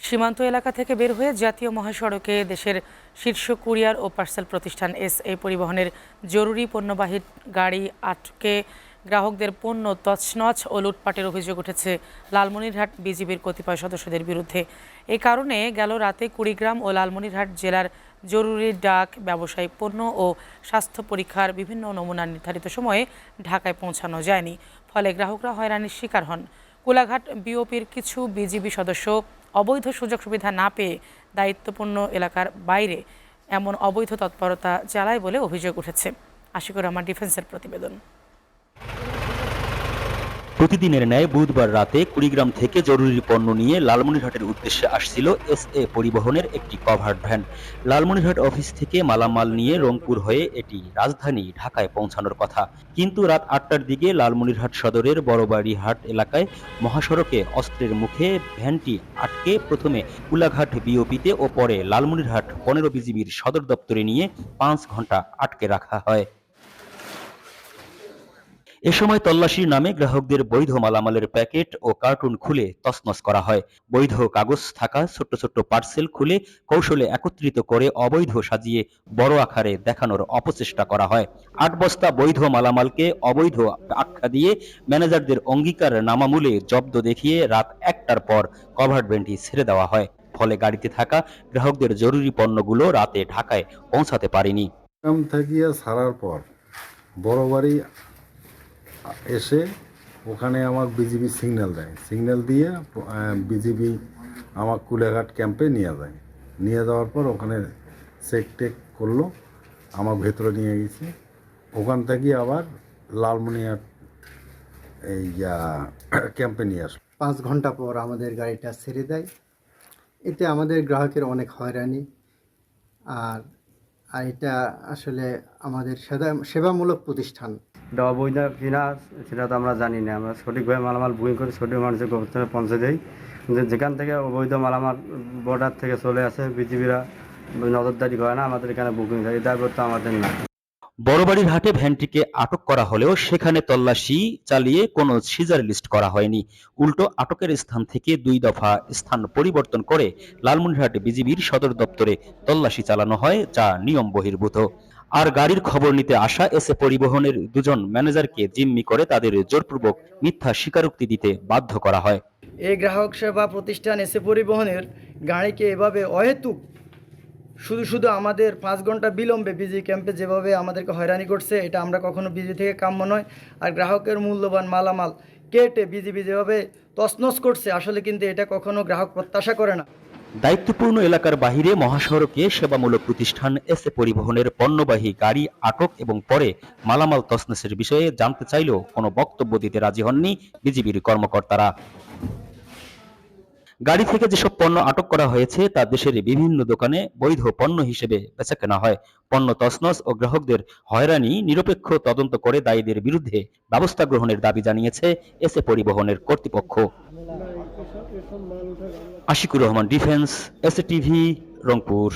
সীমান্ত এলাকা থেকে বের হয়ে জাতীয় মহাসড়কে দেশের শীর্ষ কুরিয়ার ও পার্সেল প্রতিষ্ঠান এসএ পরিবহনের জরুরি পণ্যবাহী গাড়ি আটকে গ্রাহকদের পণ্য তছনছ ও লুটপাটের অভিযোগ উঠেছে লালমনিরহাট বিজিবির কতিপয় সদস্যদের বিরুদ্ধে। এই কারণে গেল রাতে কুড়িগ্রাম ও লালমনিরহাট জেলার জরুরি ডাক, ব্যবসায়িক পণ্য ও স্বাস্থ্য পরীক্ষার বিভিন্ন নমুনা নির্ধারিত সময়ে ঢাকায় পৌঁছানো যায়নি। ফলে গ্রাহকরা হয়রানির শিকার হন। কোলাঘাট বিওপির কিছু বিজিবি সদস্য অবৈধ সুযোগ সুবিধা না পেয়ে দায়িত্বপূর্ণ এলাকার বাইরে এমন অবৈধ তৎপরতা চালায় বলে অভিযোগ উঠেছে। আশিকুর রহমান ডিফেন্সের প্রতিবেদন। প্রতিদিনের ন্যায় বুধবার রাতে কুড়িগ্রাম থেকে জরুরি পণ্য নিয়ে লালমনিরহাটের উদ্দেশ্যে আসছিল এসএ পরিবহনের একটি কভার্ড ভ্যান। লালমনিরহাট অফিস থেকে মালামাল নিয়ে রংপুর হয়ে এটি রাজধানী ঢাকায় পৌঁছানোর কথা, কিন্তু রাত ৮টার দিকে লালমনিরহাট সদরের বড়বাড়িহাট এলাকায় মহাসড়কে অস্ত্রের মুখে ভ্যানটি আটকে প্রথমে কোলাঘাট বিওপিতে ও পরে লালমনিরহাট ১৫ বিজিবির সদর দপ্তরে নিয়ে ৫ ঘন্টা আটকে রাখা হয়। এ সময় তল্লাশির নামে গ্রাহকদের বৈধ মালামালের প্যাকেট ও কার্টুন খুলে তছনছ করা হয়। বৈধ কাগজ থাকা ছোট্ট ছোট্ট পার্সেল খুলে কৌশলে একত্রিত করে অবৈধ সাজিয়ে বড় আকারে দেখানোর অপচেষ্টা করা হয়। ৮ বস্তা বৈধ মালামালকে অবৈধ আখ্যা দিয়ে ম্যানেজারদের অঙ্গীকার নামামূলে জব্দ দেখিয়ে রাত ১টার পর কভার্ড ভ্যানটি ছেড়ে দেওয়া হয়। ফলে গাড়িতে থাকা গ্রাহকদের জরুরি পণ্যগুলো রাতে ঢাকায় পৌঁছাতে পারেনি। ছাড়ার পর বড়বাড়ি এসে ওখানে আমার বিজিবি সিগন্যাল দেয়, সিগন্যাল দিয়ে বিজিবি আমার কুলেঘাট ক্যাম্পে নিয়ে যায়। নিয়ে যাওয়ার পর ওখানে চেক টেক করলো, আমার ভেতরে নিয়ে গেছে। ওখান থেকে আবার লালমনিরহাট এই ক্যাম্পে নিয়ে আসলো। ৫ ঘন্টা পর আমাদের গাড়িটা ছেড়ে দেয়। এতে আমাদের গ্রাহকের অনেক হয়রানি। আর এটা আসলে আমাদের সেবামূলক প্রতিষ্ঠান। এটা অবৈধ কিনা সেটা তো আমরা জানি না। আমরা সঠিকভাবে মালামাল বুকিং করে সঠিক মানুষের গন্তব্যে পৌঁছে দেই। যেখান থেকে অবৈধ মালামাল বর্ডার থেকে চলে আসে, বিজিবিরা নজরদারি করে না, আমাদের এখানে বুকিং থাকে, এটা করতে আমাদের না। বড়বাড়ির হাটে ভ্যানটিকে আটক করা হলেও সেখানে তল্লাশি চালিয়ে কোনো সিজার লিস্ট করা হয়নি। উল্টো আটকের স্থান থেকে ২ দফা স্থান পরিবর্তন করে লালমনিরহাট বিজিবির সদর দপ্তরে তল্লাশি চালানো হয়, যা নিয়ম বহির্ভূত। আর গাড়ির খবর নিতে আসা এসএ পরিবহনের ২ জন ম্যানেজারকে জিম্মি করে তাদের জোরপূর্বক মিথ্যা স্বীকারোক্তি দিতে বাধ্য করা হয়। এই গ্রাহক সেবা প্রতিষ্ঠান এসএ পরিবহনের গাড়িকে এভাবে অহেতুক শুধু আমাদের ৫ ঘন্টা বিলম্বে বিজি ক্যাম্পে যেভাবে আমাদেরকে হয়রানি করছে, এটা আমরা কখনো বিজি থেকে কাম্য নয়। আর গ্রাহকের মূল্যবান মালামাল কেটে বিজিবি যেভাবে তছনছ করছে, আসলে কিন্তু এটা কখনো গ্রাহক প্রত্যাশা করে না। দায়িত্বপূর্ণ এলাকার বাহিরে মহাসড়কে সেবামূলক প্রতিষ্ঠান এসএ পরিবহনের পণ্যবাহী গাড়ি আটক এবং পরে মালামাল তছনছের বিষয়ে জানতে চাইলেও কোনো বক্তব্য দিতে রাজি হননি বিজিবির কর্মকর্তারা। গাড়ি থেকে যেসব পণ্য আটক করা হয়েছে তা দেশের বিভিন্ন দোকানে বৈধ পণ্য হিসেবে বেচাকেনা হয়। পণ্য তছনছ ও গ্রাহকদের হয়রানি নিরপেক্ষ তদন্ত করে দায়ীদের বিরুদ্ধে ব্যবস্থা গ্রহণের দাবি জানিয়েছে এসএ পরিবহনের কর্তৃপক্ষ। Ashikur Rahman defence, SA TV, Rangpur.